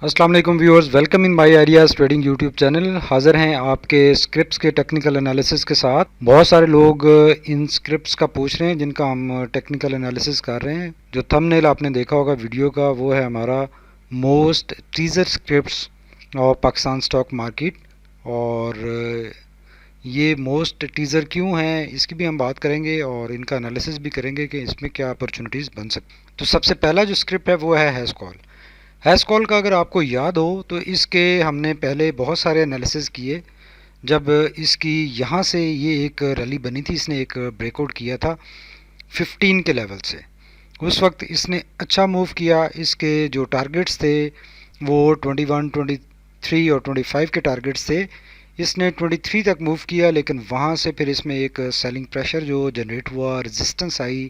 अस्सलाम वालेकुम viewers, welcome in my ideas trading YouTube channel. हाज़िर हैं आपके स्क्रिप्ट्स के टेक्निकल एनालिसिस के साथ। बहुत सारे लोग इन स्क्रिप्ट्स का पूछ रहे हैं जिनका हम टेक्निकल एनालिसिस कर रहे हैं। जो थंबनेल आपने देखा होगा वीडियो का, वो है हमारा most teaser scripts of Pakistan stock market. और ये मोस्ट टीज़र क्यों हैं इसकी भी हम बात करेंगे और इनका एनालिसिस भी करेंगे कि इसमें क्या अपॉर्चुनिटीज़ बन सकती। तो सबसे पहला जो स्क्रिप्ट है वो है हैश कॉल। हैश कॉल का अगर आपको याद हो तो इसके हमने पहले बहुत सारे एनालिसिस किए। जब इसकी यहाँ से ये एक रैली बनी थी, इसने एक ब्रेकआउट किया था 15 के लेवल से। उस वक्त इसने अच्छा मूव किया। इसके जो टारगेट्स थे वो 21, 23 और 25 के टारगेट्स थे। इसने 23 तक मूव किया, लेकिन वहाँ से फिर इसमें एक सेलिंग प्रेशर जो जनरेट हुआ, रेजिस्टेंस आई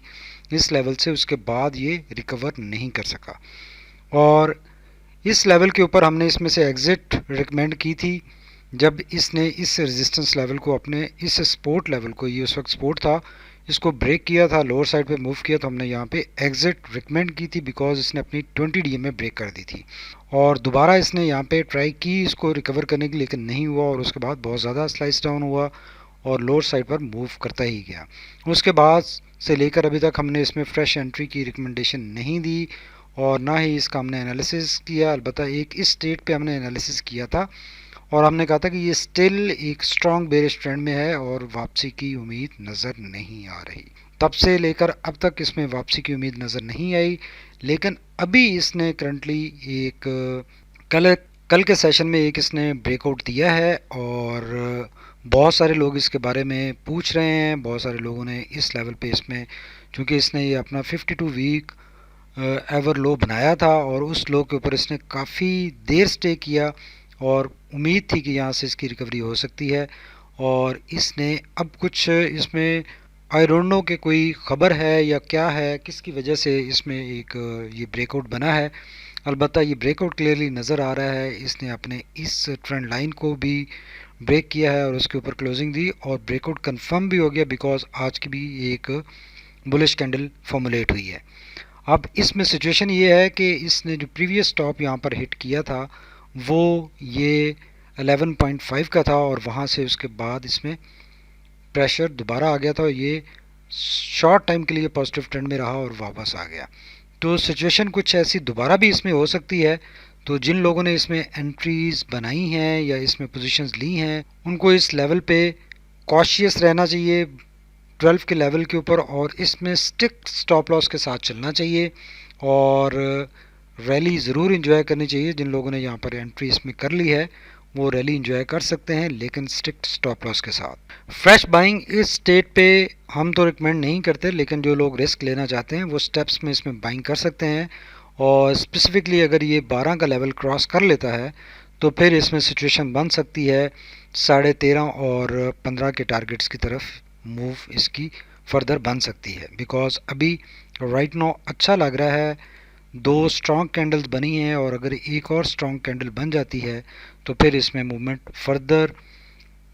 इस लेवल से। उसके बाद ये रिकवर नहीं कर सका और इस लेवल के ऊपर हमने इसमें से एग्ज़िट रिकमेंड की थी। जब इसने इस रेजिस्टेंस लेवल को, अपने इस सपोर्ट लेवल को, ये उस वक्त सपोर्ट था, इसको ब्रेक किया था, लोअर साइड पे मूव किया, तो हमने यहाँ पे एग्ज़िट रिकमेंड की थी बिकॉज इसने अपनी 20 डीएमए ब्रेक कर दी थी। और दोबारा इसने यहाँ पे ट्राई की इसको रिकवर करने की, लेकिन नहीं हुआ और उसके बाद बहुत ज़्यादा स्लाइस डाउन हुआ और लोअर साइड पर मूव करता ही गया। उसके बाद से लेकर अभी तक हमने इसमें फ्रेश एंट्री की रिकमेंडेशन नहीं दी और ना ही इसका हमने एनालिसिस किया। अलबत्ता एक इस स्टेट पे हमने एनालिसिस किया था और हमने कहा था कि ये स्टिल एक स्ट्रॉन्ग बेरिश ट्रेंड में है और वापसी की उम्मीद नज़र नहीं आ रही। तब से लेकर अब तक इसमें वापसी की उम्मीद नज़र नहीं आई। लेकिन अभी इसने करंटली एक कल कल के सेशन में एक इसने ब्रेकआउट दिया है और बहुत सारे लोग इसके बारे में पूछ रहे हैं। बहुत सारे लोगों ने इस लेवल पे इसमें, चूँकि इसने ये अपना 52 वीक एवर लो बनाया था और उस लो के ऊपर इसने काफ़ी देर स्टे किया और उम्मीद थी कि यहाँ से इसकी रिकवरी हो सकती है। और इसने अब कुछ इसमें आई डोंट नो कि कोई ख़बर है या क्या है, किसकी वजह से इसमें एक ये ब्रेकआउट बना है। अलबत्ता ये ब्रेकआउट क्लियरली नज़र आ रहा है। इसने अपने इस ट्रेंड लाइन को भी ब्रेक किया है और उसके ऊपर क्लोजिंग दी और ब्रेकआउट कंफर्म भी हो गया बिकॉज आज की भी एक बुलिश कैंडल फॉर्मुलेट हुई है। अब इसमें सिचुएशन ये है कि इसने जो प्रीवियस टॉप यहाँ पर हिट किया था वो ये 11.5 का था और वहाँ से उसके बाद इसमें प्रेशर दोबारा आ गया था और ये शॉर्ट टाइम के लिए पॉजिटिव ट्रेंड में रहा और वापस आ गया। तो सिचुएशन कुछ ऐसी दोबारा भी इसमें हो सकती है। तो जिन लोगों ने इसमें एंट्रीज बनाई हैं या इसमें पोजीशंस ली हैं, उनको इस लेवल पे कॉशियस रहना चाहिए 12 के लेवल के ऊपर और इसमें स्टिक स्टॉप लॉस के साथ चलना चाहिए और रैली ज़रूर इंजॉय करनी चाहिए। जिन लोगों ने यहाँ पर एंट्री इसमें कर ली है वो रैली इंजॉय कर सकते हैं, लेकिन स्ट्रिक्ट स्टॉप लॉस के साथ। फ्रेश बाइंग इस स्टेट पे हम तो रिकमेंड नहीं करते, लेकिन जो लोग रिस्क लेना चाहते हैं वो स्टेप्स में इसमें बाइंग कर सकते हैं। और स्पेसिफिकली अगर ये 12 का लेवल क्रॉस कर लेता है तो फिर इसमें सिचुएशन बन सकती है 13.5 और 15 के टारगेट्स की तरफ मूव इसकी फर्दर बन सकती है। बिकॉज अभी राइट नाउ अच्छा लग रहा है, दो स्ट्रॉन्ग कैंडल्स बनी हैं और अगर एक और स्ट्रॉन्ग कैंडल बन जाती है तो फिर इसमें मूवमेंट फर्दर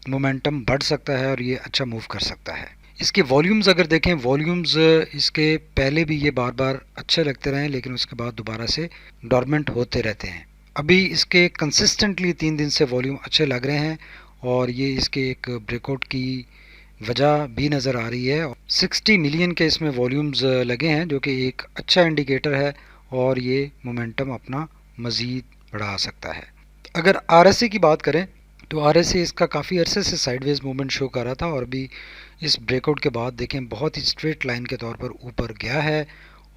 मोमेंटम बढ़ सकता है और ये अच्छा मूव कर सकता है। इसके वॉल्यूम्स अगर देखें, वॉल्यूम्स इसके पहले भी ये बार बार अच्छे लगते रहे लेकिन उसके बाद दोबारा से डॉर्मेंट होते रहते हैं। अभी इसके कंसिस्टेंटली 3 दिन से वॉल्यूम अच्छे लग रहे हैं और ये इसके एक ब्रेकआउट की वजह भी नज़र आ रही है। 60 मिलियन के इसमें वॉल्यूम्स लगे हैं जो कि एक अच्छा इंडिकेटर है और ये मोमेंटम अपना मज़ीद बढ़ा सकता है। अगर आरएसए की बात करें तो आरएसए इसका काफ़ी अरसे से साइडवेज मूवमेंट शो कर रहा था और अभी इस ब्रेकआउट के बाद देखें बहुत ही स्ट्रेट लाइन के तौर पर ऊपर गया है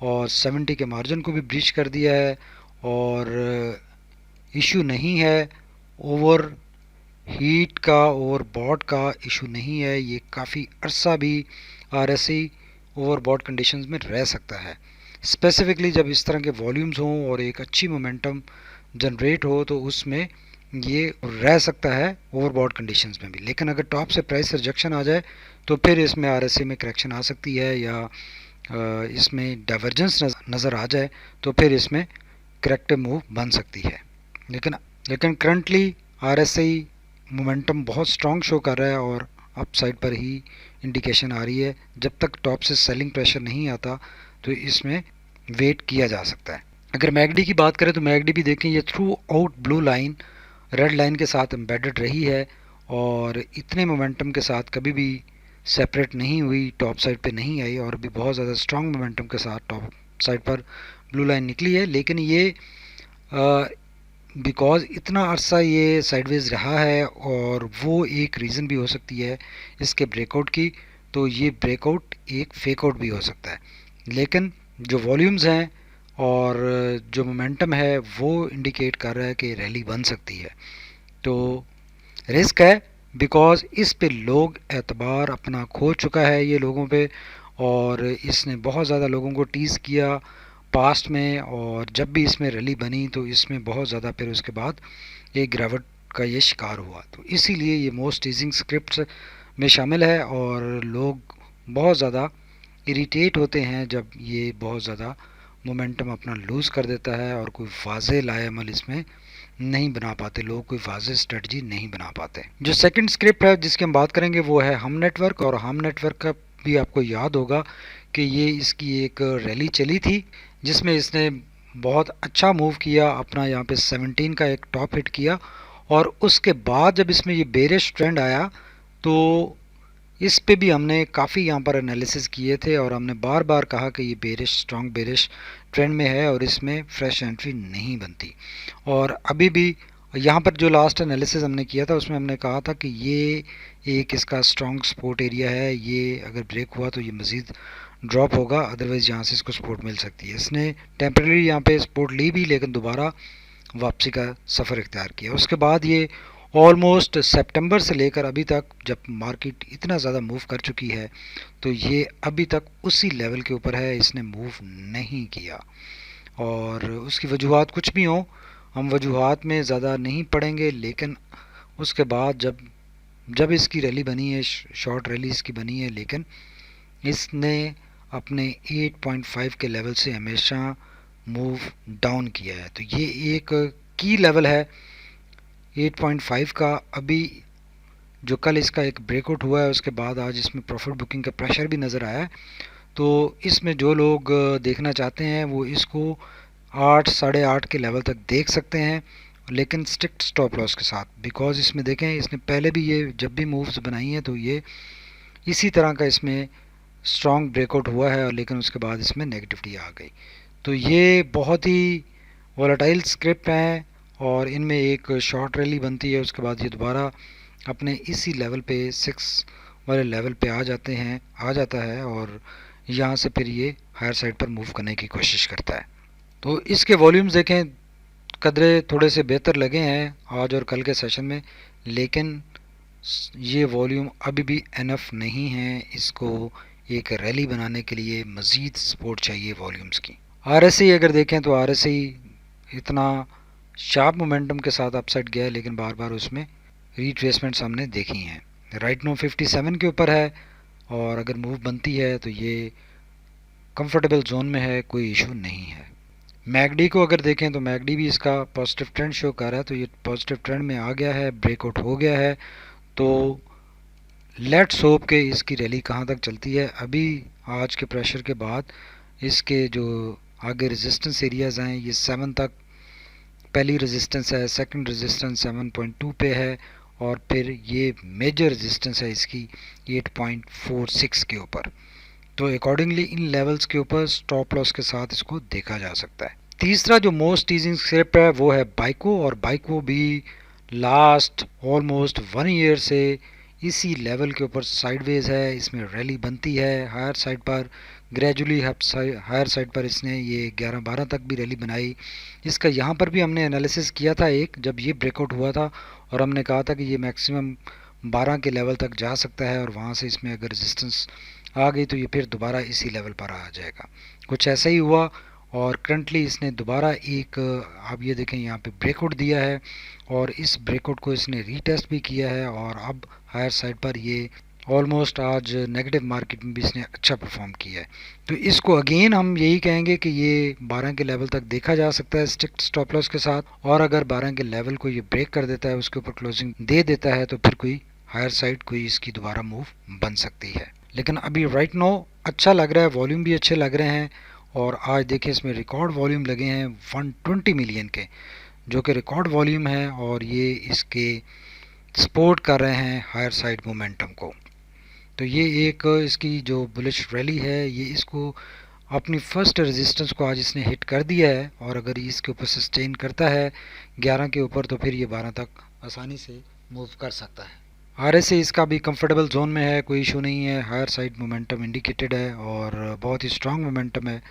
और 70 के मार्जिन को भी ब्रीच कर दिया है और इशू नहीं है ओवर हीट का, ओवरबॉट का इशू नहीं है। ये काफ़ी अरसा भी आरएसए ओवरबॉट कंडीशंस में रह सकता है। स्पेसिफिकली जब इस तरह के वॉल्यूम्स हों और एक अच्छी मोमेंटम जनरेट हो तो उसमें ये रह सकता है ओवरबॉट कंडीशंस में भी। लेकिन अगर टॉप से प्राइस रिजेक्शन आ जाए तो फिर इसमें आरएसए में करेक्शन आ सकती है या इसमें डाइवर्जेंस नज़र आ जाए तो फिर इसमें करेक्टिव मूव बन सकती है। लेकिन करंटली आरएसए मोमेंटम बहुत स्ट्रॉन्ग शो कर रहा है और अप साइड पर ही इंडिकेशन आ रही है। जब तक टॉप से सेलिंग प्रेशर नहीं आता तो इसमें वेट किया जा सकता है। अगर मैकडी की बात करें तो मैकडी भी देखें ये through out blue line red line के साथ एम्बेडेड रही है और इतने मोमेंटम के साथ कभी भी सेपरेट नहीं हुई, टॉप साइड पे नहीं आई और भी बहुत ज़्यादा स्ट्रॉन्ग मोमेंटम के साथ टॉप साइड पर ब्लू लाइन निकली है। लेकिन ये बिकॉज़ इतना अरसा ये साइडवेज रहा है और वो एक रीज़न भी हो सकती है इसके ब्रेकआउट की, तो ये ब्रेकआउट एक फेक आउट भी हो सकता है। लेकिन जो वॉल्यूम्स हैं और जो मोमेंटम है वो इंडिकेट कर रहा है कि रैली बन सकती है। तो रिस्क है बिकॉज़ इस पे लोग एतबार अपना खो चुका है ये लोगों पे, और इसने बहुत ज़्यादा लोगों को टीज़ किया पास्ट में, और जब भी इसमें रैली बनी तो इसमें बहुत ज़्यादा फिर उसके बाद एक गिरावट का ये शिकार हुआ। तो इसीलिए ये मोस्ट टीजिंग स्क्रिप्ट्स में शामिल है और लोग बहुत ज़्यादा इरिटेट होते हैं जब ये बहुत ज़्यादा मोमेंटम अपना लूज़ कर देता है और कोई वाज़े लाएमल इसमें नहीं बना पाते, लोग कोई वाज़े स्ट्रेटजी नहीं बना पाते। जो सेकंड स्क्रिप्ट है जिसकी हम बात करेंगे वो है हम नेटवर्क, और हम नेटवर्क का भी आपको याद होगा कि ये इसकी एक रैली चली थी जिसमें इसने बहुत अच्छा मूव किया, अपना यहाँ पे 17 का एक टॉप हिट किया और उसके बाद जब इसमें ये बेरिश ट्रेंड आया तो इस पे भी हमने काफ़ी यहाँ पर एनालिसिस किए थे और हमने बार बार कहा कि ये बेरिश स्ट्रॉन्ग बेरिश ट्रेंड में है और इसमें फ्रेश एंट्री नहीं बनती। और अभी भी यहाँ पर जो लास्ट एनालिसिस हमने किया था उसमें हमने कहा था कि ये एक इसका स्ट्रॉन्ग सपोर्ट एरिया है, ये अगर ब्रेक हुआ तो ये मज़ीद ड्रॉप होगा, अदरवाइज़ यहाँ से इसको सपोर्ट मिल सकती है। इसने टेम्प्रेरी यहाँ पे सपोर्ट ली भी लेकिन दोबारा वापसी का सफ़र इख्तियार किया। उसके बाद ये ऑलमोस्ट सितंबर से लेकर अभी तक जब मार्केट इतना ज़्यादा मूव कर चुकी है तो ये अभी तक उसी लेवल के ऊपर है, इसने मूव नहीं किया। और उसकी वजूहात कुछ भी हों, हम वजूहात में ज़्यादा नहीं पड़ेंगे, लेकिन उसके बाद जब जब इसकी रैली बनी है, शॉर्ट रैली इसकी बनी है, लेकिन इसने अपने 8.5 के लेवल से हमेशा मूव डाउन किया है। तो ये एक की लेवल है 8.5 का। अभी जो कल इसका एक ब्रेकआउट हुआ है उसके बाद आज इसमें प्रॉफिट बुकिंग का प्रेशर भी नज़र आया है। तो इसमें जो लोग देखना चाहते हैं वो इसको 8 साढ़े 8 के लेवल तक देख सकते हैं, लेकिन स्ट्रिक्ट स्टॉप लॉस के साथ, बिकॉज इसमें देखें इसने पहले भी ये जब भी मूव्स बनाई हैं तो ये इसी तरह का इसमें स्ट्रॉन्ग ब्रेकआउट हुआ है और लेकिन उसके बाद इसमें नेगेटिविटी आ गई। तो ये बहुत ही वोलेटाइल स्क्रिप्ट हैं और इनमें एक शॉर्ट रैली बनती है, उसके बाद ये दोबारा अपने इसी लेवल पे 6 वाले लेवल पे आ जाता है और यहाँ से फिर ये हायर साइड पर मूव करने की कोशिश करता है। तो इसके वॉल्यूम्स देखें, कदरे थोड़े से बेहतर लगे हैं आज और कल के सेशन में, लेकिन ये वॉल्यूम अभी भी एनफ नहीं है, इसको एक रैली बनाने के लिए मज़ीद सपोर्ट चाहिए वॉल्यूम्स की। आरएसआई अगर देखें तो आरएसआई इतना शार्प मोमेंटम के साथ अपसाइड गया है लेकिन बार बार उसमें रिट्रेसमेंट्स हमने देखी हैं। राइट नो 57 के ऊपर है और अगर मूव बनती है तो ये कंफर्टेबल जोन में है, कोई इशू नहीं है। मैकडी को अगर देखें तो मैकडी भी इसका पॉजिटिव ट्रेंड शो कर रहा है, तो ये पॉजिटिव ट्रेंड में आ गया है, ब्रेकआउट हो गया है। तो लेट्स होप के इसकी रैली कहाँ तक चलती है। अभी आज के प्रेशर के बाद इसके जो आगे रेजिस्टेंस एरियाज़ हैं ये 7 तक पहली रेजिस्टेंस है, सेकंड रेजिस्टेंस 7.2 पे है और फिर ये मेजर रेजिस्टेंस है इसकी 8.46 के ऊपर। तो अकॉर्डिंगली इन लेवल्स के ऊपर स्टॉप लॉस के साथ इसको देखा जा सकता है। तीसरा जो मोस्ट टीजिंग स्क्रिप्ट है वो है बाइको, और बाइको भी लास्ट ऑलमोस्ट 1 ईयर से इसी लेवल के ऊपर साइडवेज है, इसमें रैली बनती है हायर साइड पर, ग्रेजुअली हायर साइड पर इसने ये 11-12 तक भी रैली बनाई। इसका यहाँ पर भी हमने एनालिसिस किया था एक, जब ये ब्रेकआउट हुआ था और हमने कहा था कि ये मैक्सिमम 12 के लेवल तक जा सकता है और वहाँ से इसमें अगर रेजिस्टेंस आ गई तो ये फिर दोबारा इसी लेवल पर आ जाएगा। कुछ ऐसा ही हुआ और करंटली इसने दोबारा एक, आप ये देखें यहाँ पे ब्रेकआउट दिया है और इस ब्रेकआउट को इसने रीटेस्ट भी किया है और अब हायर साइड पर ये ऑलमोस्ट आज नेगेटिव मार्केट में भी इसने अच्छा परफॉर्म किया है। तो इसको अगेन हम यही कहेंगे कि ये 12 के लेवल तक देखा जा सकता है स्ट्रिक्ट स्टॉप लॉस के साथ, और अगर 12 के लेवल को ये ब्रेक कर देता है, उसके ऊपर क्लोजिंग दे देता है तो फिर कोई हायर साइड कोई इसकी दोबारा मूव बन सकती है। लेकिन अभी राइट नो अच्छा लग रहा है, वॉल्यूम भी अच्छे लग रहे हैं और आज देखिए इसमें रिकॉर्ड वॉल्यूम लगे हैं 120 मिलियन के, जो कि रिकॉर्ड वॉल्यूम है और ये इसके सपोर्ट कर रहे हैं हायर साइड मोमेंटम को। तो ये एक इसकी जो बुलिश रैली है ये इसको अपनी फर्स्ट रेजिस्टेंस को आज इसने हिट कर दिया है, और अगर इसके ऊपर सस्टेन करता है 11 के ऊपर तो फिर ये 12 तक आसानी से मूव कर सकता है। आरएसए इसका भी कंफर्टेबल जोन में है, कोई इशू नहीं है, हायर साइड मोमेंटम इंडिकेटेड है और बहुत ही स्ट्रांग मोमेंटम है,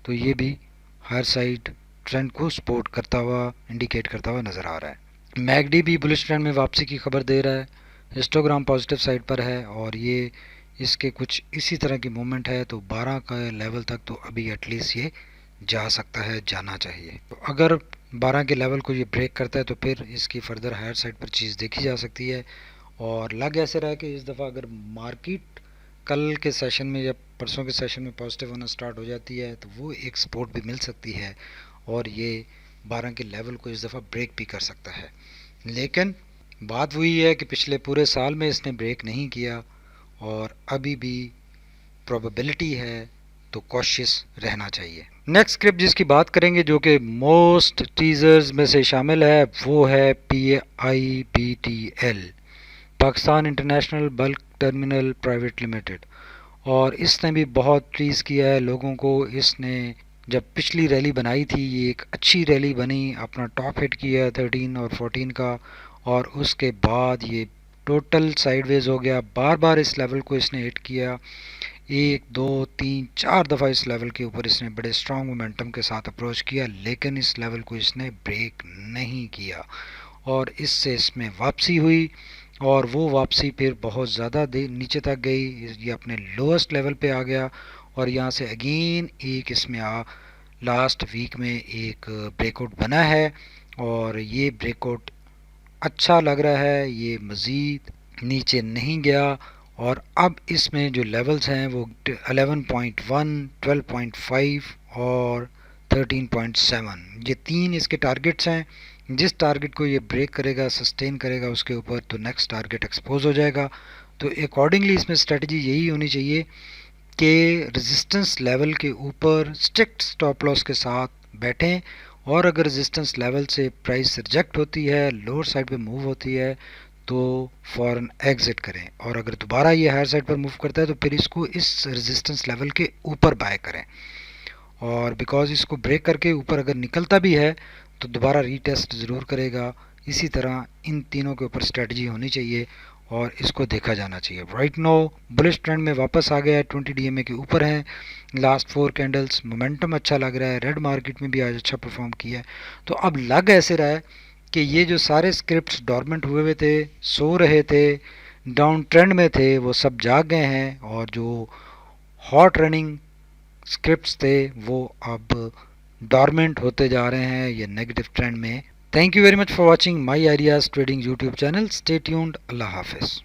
तो ये भी हायर साइड ट्रेंड को सपोर्ट करता हुआ इंडिकेट करता हुआ नज़र आ रहा है। मैगडी भी बुलिश ट्रेंड में वापसी की खबर दे रहा है, हिस्टोग्राम पॉजिटिव साइड पर है और ये इसके कुछ इसी तरह की मूवमेंट है, तो 12 का लेवल तक तो अभी एटलीस्ट ये जा सकता है, जाना चाहिए। तो अगर 12 के लेवल को ये ब्रेक करता है तो फिर इसकी फर्दर हायर साइड पर चीज़ देखी जा सकती है। और लग ऐसे रहा है कि इस दफ़ा अगर मार्केट कल के सेशन में या परसों के सेशन में पॉजिटिव होना स्टार्ट हो जाती है तो वो एक सपोर्ट भी मिल सकती है और ये 12 के लेवल को इस दफ़ा ब्रेक भी कर सकता है। लेकिन बात वही है कि पिछले पूरे साल में इसने ब्रेक नहीं किया और अभी भी प्रोबेबिलिटी है, तो कॉशियस रहना चाहिए। नेक्स्ट स्क्रिप्ट जिसकी बात करेंगे जो कि मोस्ट टीजर्स में से शामिल है वो है PIBTL, Pakistan international bulk terminal private limited. और इसने भी बहुत टीज़ किया है लोगों को। इसने जब पिछली रैली बनाई थी ये एक अच्छी रैली बनी, अपना टॉप हिट किया 13 और 14 का, और उसके बाद ये टोटल साइडवेज हो गया। बार बार इस लेवल को इसने हिट किया, 1 2 3 4 दफ़ा इस लेवल के ऊपर इसने बड़े स्ट्रॉन्ग मोमेंटम के साथ अप्रोच किया, लेकिन इस लेवल को इसने ब्रेक नहीं किया और इससे इसमें वापसी हुई और वो वापसी फिर बहुत ज़्यादा नीचे तक गई, ये अपने लोएस्ट लेवल पे आ गया और यहाँ से अगेन एक इसमें लास्ट वीक में एक ब्रेकआउट बना है और ये ब्रेकआउट अच्छा लग रहा है, ये मज़ीद नीचे नहीं गया और अब इसमें जो लेवल्स हैं वो 11.1, 12.5 और 13.7, ये तीन इसके टारगेट्स हैं। जिस टारगेट को ये ब्रेक करेगा, सस्टेन करेगा उसके ऊपर, तो नेक्स्ट टारगेट एक्सपोज हो जाएगा। तो अकॉर्डिंगली इसमें स्ट्रेटजी यही होनी चाहिए कि रेजिस्टेंस लेवल के ऊपर स्ट्रिक्ट स्टॉप लॉस के साथ बैठें और अगर रेजिस्टेंस लेवल से प्राइस रिजेक्ट होती है, लोअर साइड पे मूव होती है, तो फ़ौरन एग्ज़िट करें और अगर दोबारा ये हायर साइड पर मूव करता है तो फिर इसको इस रेजिस्टेंस लेवल के ऊपर बाय करें। और बिकॉज़ इसको ब्रेक करके ऊपर अगर निकलता भी है तो दोबारा रीटेस्ट ज़रूर करेगा। इसी तरह इन तीनों के ऊपर स्ट्रेटजी होनी चाहिए और इसको देखा जाना चाहिए। राइट नाउ बुलिश ट्रेंड में वापस आ गया है, 20 DMA के ऊपर हैं लास्ट 4 कैंडल्स, मोमेंटम अच्छा लग रहा है, रेड मार्केट में भी आज अच्छा परफॉर्म किया है। तो अब लग ऐसे रहा है कि ये जो सारे स्क्रिप्ट्स डॉर्मेंट हुए थे, सो रहे थे, डाउन ट्रेंड में थे, वो सब जाग गए हैं और जो हॉट रनिंग स्क्रिप्ट्स थे वो अब डॉर्मेंट होते जा रहे हैं ये नेगेटिव ट्रेंड में। Thank you very much for watching my ideas trading YouTube channel. Stay tuned. अल्लाह हाफिज़।